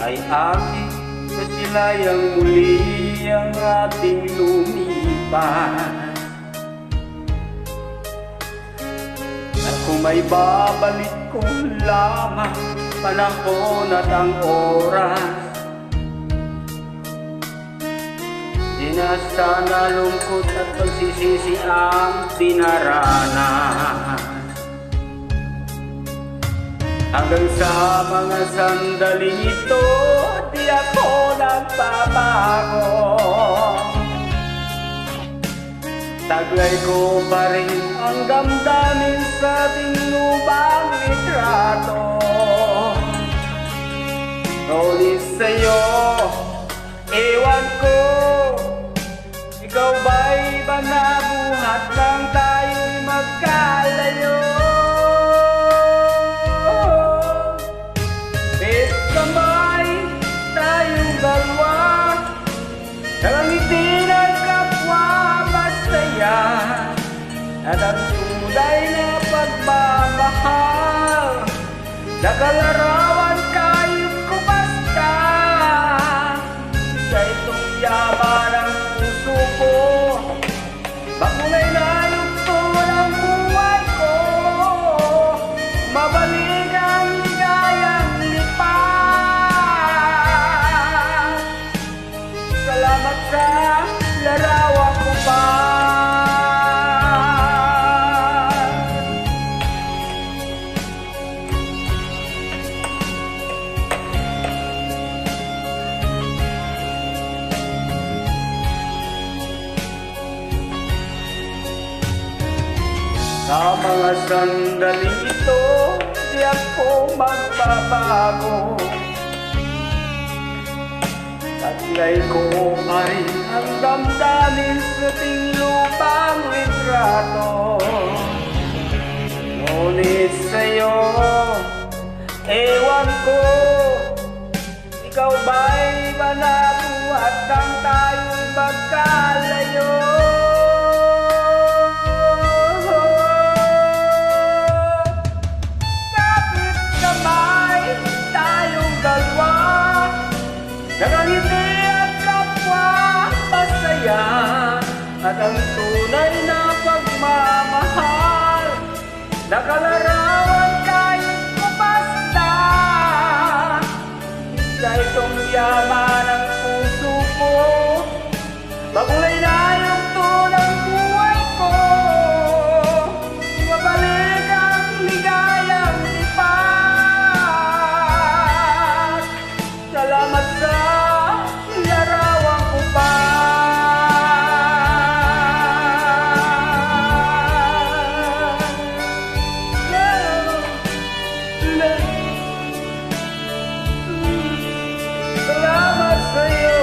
ay aking kasilayang muli ang ating lumipat. At kung may babalik ko lamang panahon at ang oras, di na sana lungkot at pagsisisi ang dinaranas. Hanggang sa mga sandaling ito, di ako nagbabago. Taglay ko pa rin ang damdamin sa ating lubang litrato. Ngunit sa'yo, ewan ko, ikaw ba'y ba nabuhat nang tayo'y magkalayo? Kahit kamay tayong dalawa, nangangiti ng kapwa masaya, at ang tunay na pagmamahal, nakalarawan kahit kumasta. Sa itong yaman ng puso ko, makulay na yugto ng buhay ko, mabalik ang ligayang lipat. Salamat sa larawan ko pa. Sa mga sandaling ito, di ako magbabago. Taglay ko pa rin ang damdamin sa ating lupang litrato. Ngunit sa'yo, ewan ko, ikaw ba'y ba nabuhat nang tayo'y magkalayo? Nangangiti at kapwa masaya, at ang tunay na pagmamahal, nakalarawan kahit kumasta. Sa itong yaman ng puso ko, makulay na yung tunang buhay ko, mabalik ang ligayang lipat. Salamat sa larawan ko pa. Salamat sa'yo.